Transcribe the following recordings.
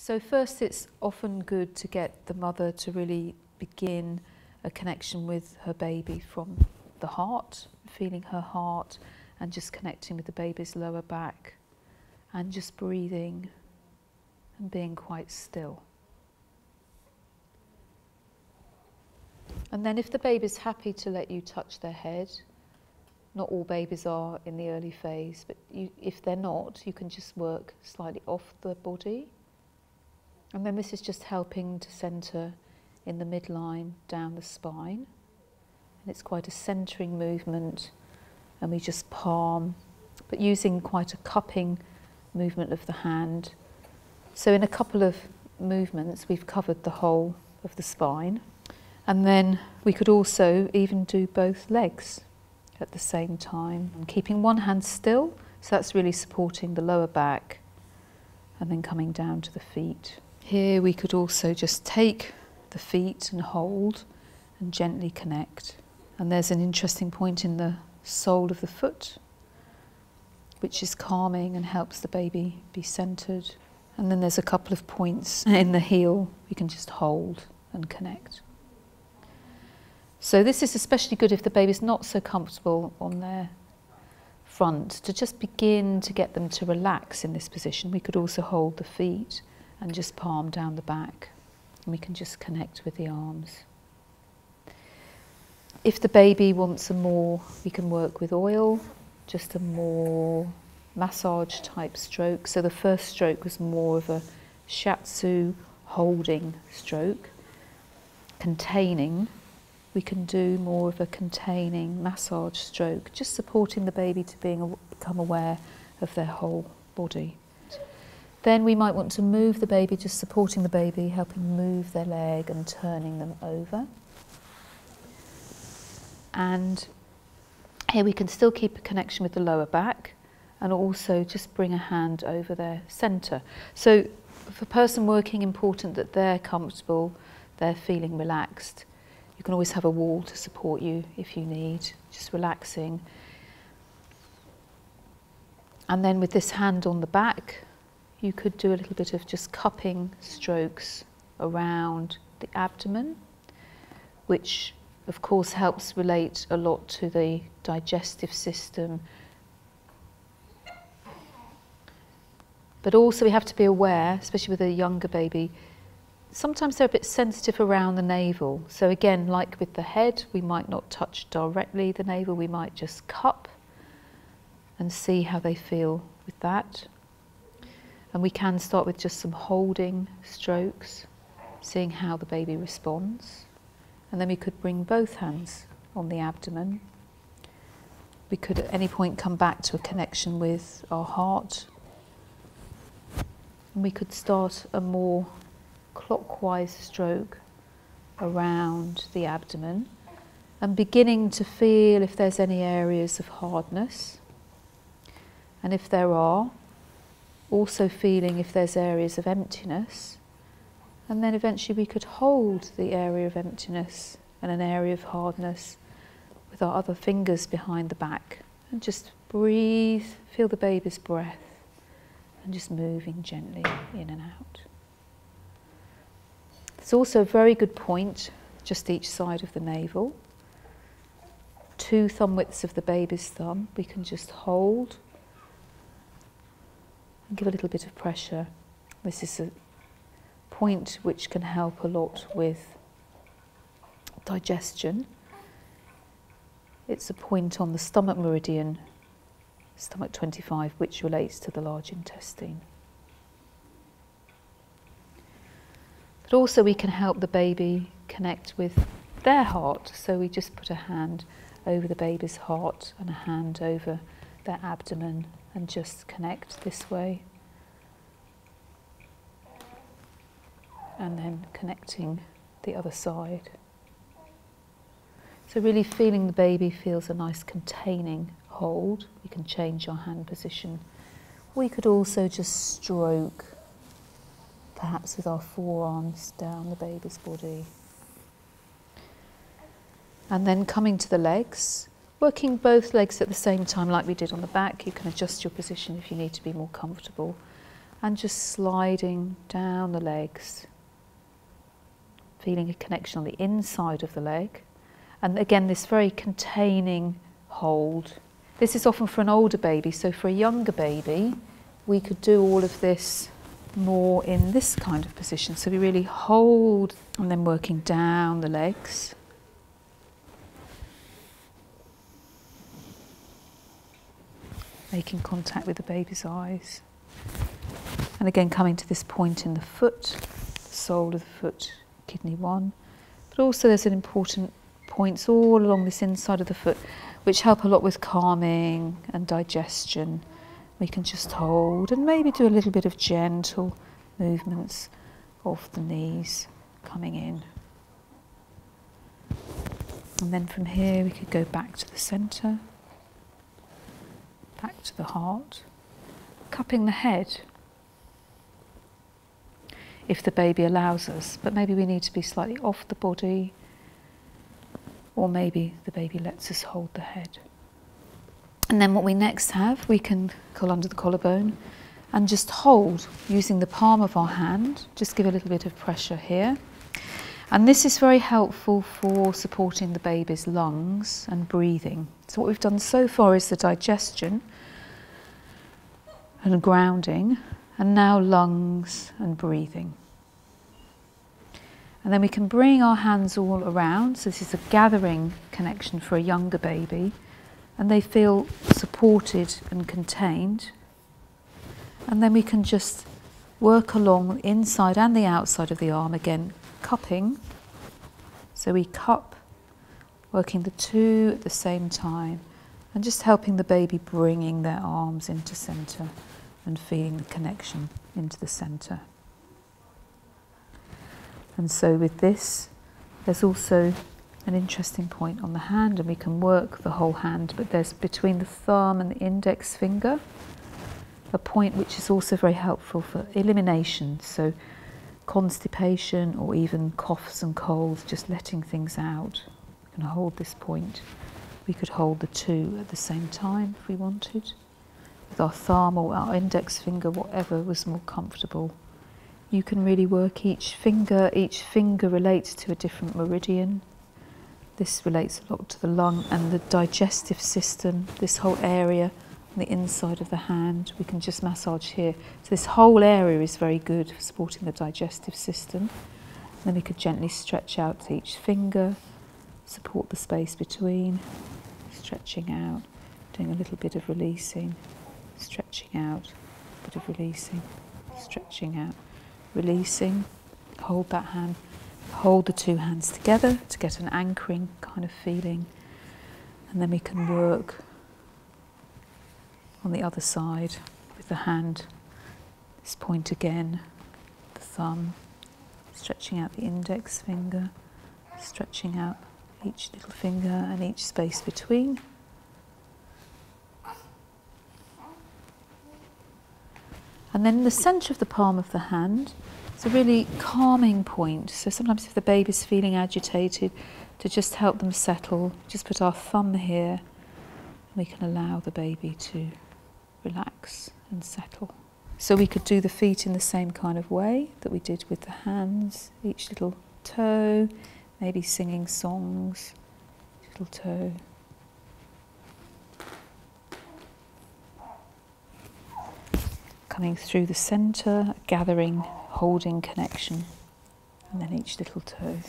So first, it's often good to get the mother to really begin a connection with her baby from the heart, feeling her heart and just connecting with the baby's lower back and just breathing and being quite still. And then if the baby's happy to let you touch their head, not all babies are in the early phase, but if they're not, you can just work slightly off the body. And then this is just helping to centre in the midline down the spine. And it's quite a centering movement, and we just palm, but using quite a cupping movement of the hand. So in a couple of movements, we've covered the whole of the spine. And then we could also even do both legs at the same time, and keeping one hand still, so that's really supporting the lower back, and then coming down to the feet. Here we could also just take the feet and hold and gently connect. And there's an interesting point in the sole of the foot, which is calming and helps the baby be centered. And then there's a couple of points in the heel we can just hold and connect. So this is especially good if the baby's not so comfortable on their front, to just begin to get them to relax in this position. We could also hold the feet and just palm down the back, and we can just connect with the arms. If the baby wants a more, we can work with oil, just a more massage type stroke. So the first stroke was more of a Shiatsu holding stroke, containing. We can do more of a containing massage stroke, just supporting the baby to become aware of their whole body. Then we might want to move the baby, just supporting the baby, helping move their leg and turning them over. And here we can still keep a connection with the lower back and also just bring a hand over their centre. So for a person working, important that they're comfortable, they're feeling relaxed. You can always have a wall to support you if you need, just relaxing. And then with this hand on the back, you could do a little bit of just cupping strokes around the abdomen, which of course helps relate a lot to the digestive system. But also we have to be aware, especially with a younger baby, sometimes they're a bit sensitive around the navel. So again, like with the head, we might not touch directly the navel, we might just cup and see how they feel with that. And we can start with just some holding strokes, seeing how the baby responds. And then we could bring both hands on the abdomen. We could at any point come back to a connection with our heart. And we could start a more clockwise stroke around the abdomen and beginning to feel if there's any areas of hardness. And if there are, also feeling if there's areas of emptiness. And then eventually we could hold the area of emptiness and an area of hardness with our other fingers behind the back and just breathe, feel the baby's breath and just moving gently in and out. There's also a very good point just each side of the navel. 2 thumb widths of the baby's thumb we can just hold and give a little bit of pressure. This is a point which can help a lot with digestion. It's a point on the stomach meridian, stomach 25, which relates to the large intestine. But also we can help the baby connect with their heart. So we just put a hand over the baby's heart and a hand over their abdomen and just connect this way. And then connecting the other side. So really feeling the baby feels a nice containing hold. We can change our hand position. We could also just stroke, perhaps with our forearms down the baby's body. And then coming to the legs, working both legs at the same time like we did on the back. You can adjust your position if you need to be more comfortable. and just sliding down the legs, feeling a connection on the inside of the leg. And again, this very containing hold. This is often for an older baby, so for a younger baby, we could do all of this more in this kind of position. So we really hold and then working down the legs. Making contact with the baby's eyes. And again, coming to this point in the foot, the sole of the foot, kidney 1. But also there's an important points all along this inside of the foot, which help a lot with calming and digestion. We can just hold and maybe do a little bit of gentle movements of the knees coming in. And then from here we could go back to the centre, back to the heart, cupping the head if the baby allows us, but maybe we need to be slightly off the body, or maybe the baby lets us hold the head. And then what we next have, we can curl under the collarbone and just hold using the palm of our hand. Just give a little bit of pressure here. And this is very helpful for supporting the baby's lungs and breathing. So what we've done so far is the digestion and grounding, and now lungs and breathing. And then we can bring our hands all around. So this is a gathering connection for a younger baby, and they feel supported and contained. And then we can just work along the inside and the outside of the arm, again cupping. So we cup, working the two at the same time, and just helping the baby bringing their arms into centre and feeling the connection into the centre. And so with this, there's also an interesting point on the hand, and we can work the whole hand, but there's between the thumb and the index finger a point which is also very helpful for elimination, so constipation or even coughs and colds, just letting things out. We can hold this point. We could hold the two at the same time if we wanted, with our thumb or our index finger, whatever was more comfortable. You can really work each finger relates to a different meridian. This relates a lot to the lung and the digestive system, this whole area on the inside of the hand. We can just massage here. So this whole area is very good for supporting the digestive system. And then we could gently stretch out to each finger, support the space between, stretching out, doing a little bit of releasing, stretching out, a bit of releasing, stretching out, releasing. Hold that hand, hold the two hands together to get an anchoring kind of feeling, and then we can work on the other side with the hand, this point again, the thumb, stretching out the index finger, stretching out each little finger and each space between. And then in the centre of the palm of the hand, it's a really calming point. So sometimes if the baby's feeling agitated, to just help them settle, just put our thumb here, and we can allow the baby to relax and settle. So we could do the feet in the same kind of way that we did with the hands, each little toe, maybe singing songs, each little toe. Coming through the centre, gathering, holding connection, and then each little toe.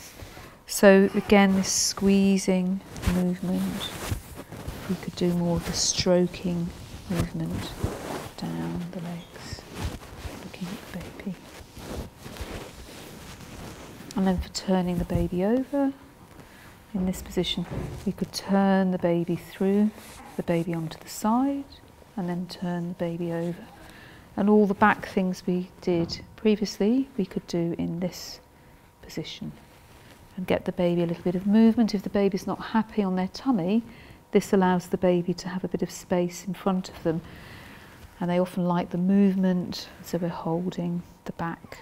So again, this squeezing movement. We could do more of the stroking movement down the legs, looking at the baby. And then for turning the baby over, in this position, we could turn the baby through, the baby onto the side, and then turn the baby over. And all the back things we did previously, we could do in this position. And get the baby a little bit of movement. If the baby's not happy on their tummy, this allows the baby to have a bit of space in front of them. And they often like the movement, so we're holding the back,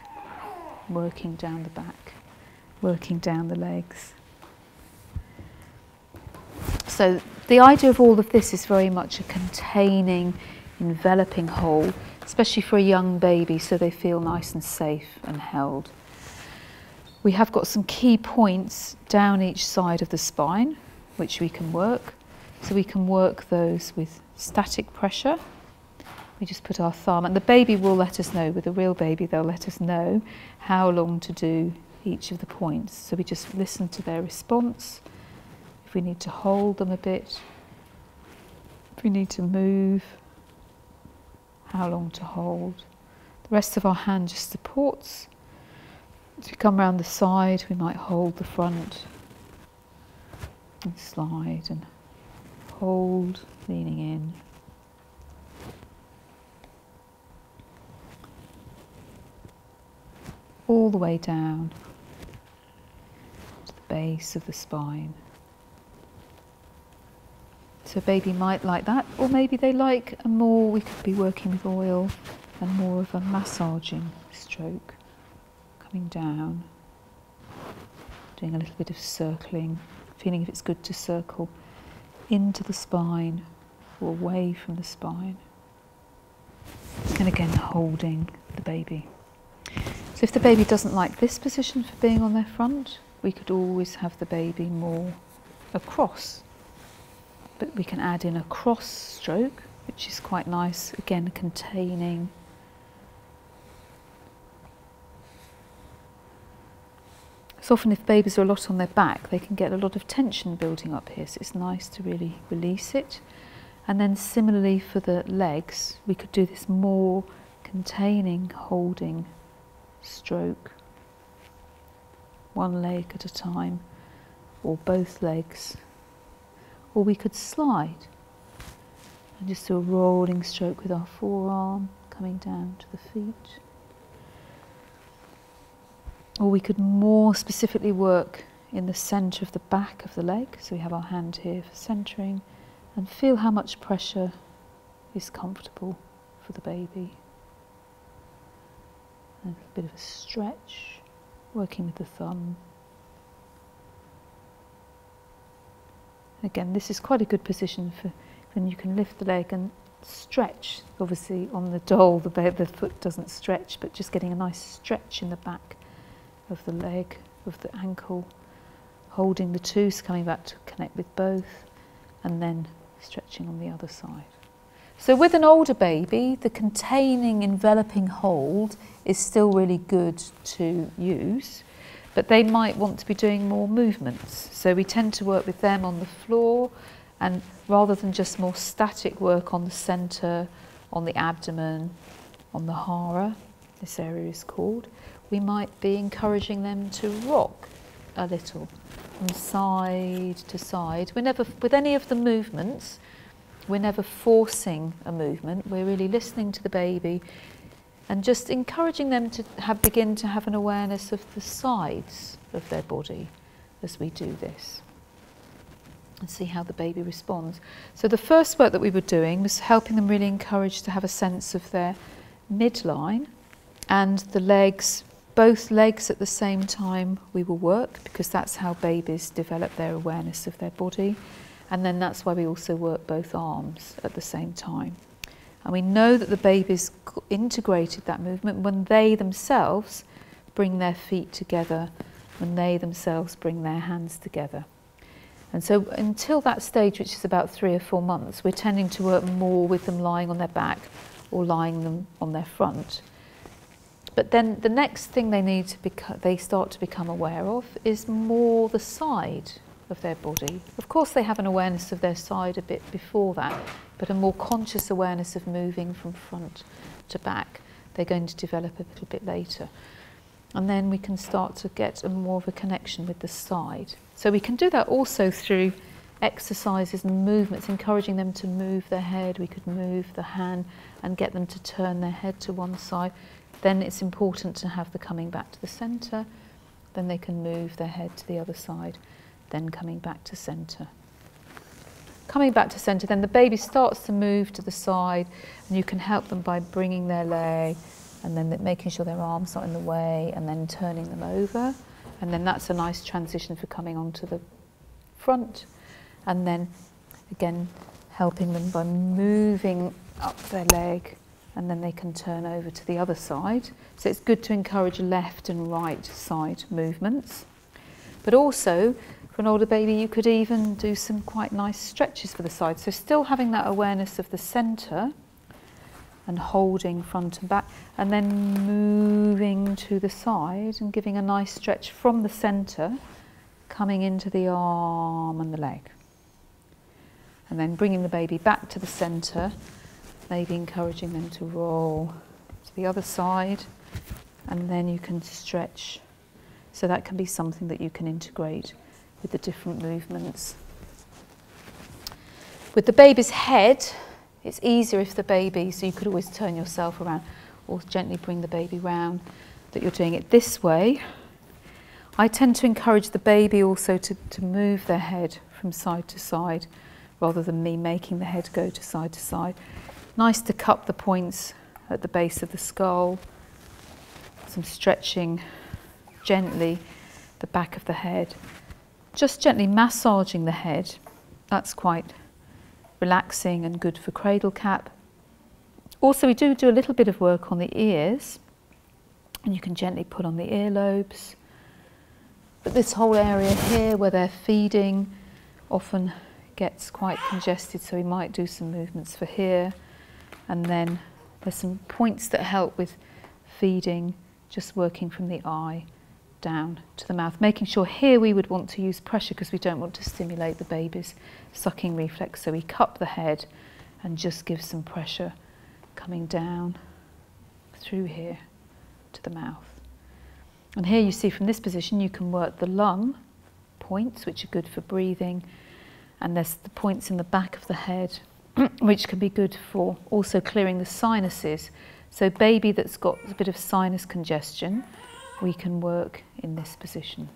working down the back, working down the legs. So the idea of all of this is very much a containing, enveloping hold. especially for a young baby, so they feel nice and safe and held. We have got some key points down each side of the spine, which we can work. So we can work those with static pressure. We just put our thumb, and the baby will let us know. With a real baby, they'll let us know how long to do each of the points. So we just listen to their response. If we need to hold them a bit, if we need to move, how long to hold. The rest of our hand just supports. As we come around the side, we might hold the front and slide and hold, leaning in. All the way down to the base of the spine. So a baby might like that, or maybe they like a more, we could be working with oil and more of a massaging stroke. Coming down, doing a little bit of circling, feeling if it's good to circle into the spine or away from the spine. And again, holding the baby. So if the baby doesn't like this position for being on their front, we could always have the baby more across. But we can add in a cross stroke, which is quite nice, again containing. So often if babies are a lot on their back, they can get a lot of tension building up here, so it's nice to really release it. And then similarly for the legs, we could do this more containing, holding stroke, one leg at a time, or both legs. Or we could slide and just do a rolling stroke with our forearm coming down to the feet. Or we could more specifically work in the centre of the back of the leg. So we have our hand here for centering, and feel how much pressure is comfortable for the baby. And a bit of a stretch, working with the thumb. Again, this is quite a good position for when you can lift the leg and stretch. Obviously on the doll the foot doesn't stretch, but just getting a nice stretch in the back of the leg, of the ankle, holding the two, so coming back to connect with both, and then stretching on the other side. So with an older baby, the containing, enveloping hold is still really good to use, but they might want to be doing more movements. So we tend to work with them on the floor, and rather than just more static work on the centre, on the abdomen, on the hara, this area is called, we might be encouraging them to rock a little from side to side. We're never, with any of the movements, we're never forcing a movement. We're really listening to the baby and just encouraging them to begin to have an awareness of the sides of their body as we do this, and see how the baby responds. So the first work that we were doing was helping them really encourage to have a sense of their midline and the legs, both legs at the same time we will work, because that's how babies develop their awareness of their body. And then that's why we also work both arms at the same time. And we know that the babies integrated that movement when they themselves bring their feet together, when they themselves bring their hands together. And so until that stage, which is about 3 or 4 months, we're tending to work more with them lying on their back or lying them on their front. But then the next thing they start to become aware of is more the side of their body. Of course they have an awareness of their side a bit before that, but a more conscious awareness of moving from front to back they're going to develop a little bit later. And then we can start to get more of a connection with the side. So we can do that also through exercises and movements, encouraging them to move their head. We could move the hand and get them to turn their head to one side. Then it's important to have the coming back to the centre. Then they can move their head to the other side, then coming back to centre. Coming back to centre, then the baby starts to move to the side, and you can help them by bringing their leg and then making sure their arm's not in the way, and then turning them over. And then that's a nice transition for coming onto the front. And then again, helping them by moving up their leg and then they can turn over to the other side. So it's good to encourage left and right side movements. But also, for an older baby, you could even do some quite nice stretches for the side. So still having that awareness of the centre and holding front and back, and then moving to the side and giving a nice stretch from the centre, coming into the arm and the leg. And then bringing the baby back to the centre, maybe encouraging them to roll to the other side, and then you can stretch. So that can be something that you can integrate with the different movements. With the baby's head, it's easier if the baby, so you could always turn yourself around or gently bring the baby round, that you're doing it this way. I tend to encourage the baby also to move their head from side to side, rather than me making the head go to side. Nice to cup the points at the base of the skull, some stretching gently the back of the head, just gently massaging the head. That's quite relaxing and good for cradle cap. Also, we do a little bit of work on the ears, and you can gently pull on the earlobes. But this whole area here where they're feeding often gets quite congested, so we might do some movements for here. And then there's some points that help with feeding, just working from the eye down to the mouth, making sure here we would want to use pressure because we don't want to stimulate the baby's sucking reflex. So we cup the head and just give some pressure coming down through here to the mouth. And here you see from this position you can work the lung points, which are good for breathing, and there's the points in the back of the head which can be good for also clearing the sinuses. So baby that's got a bit of sinus congestion, we can work in this position.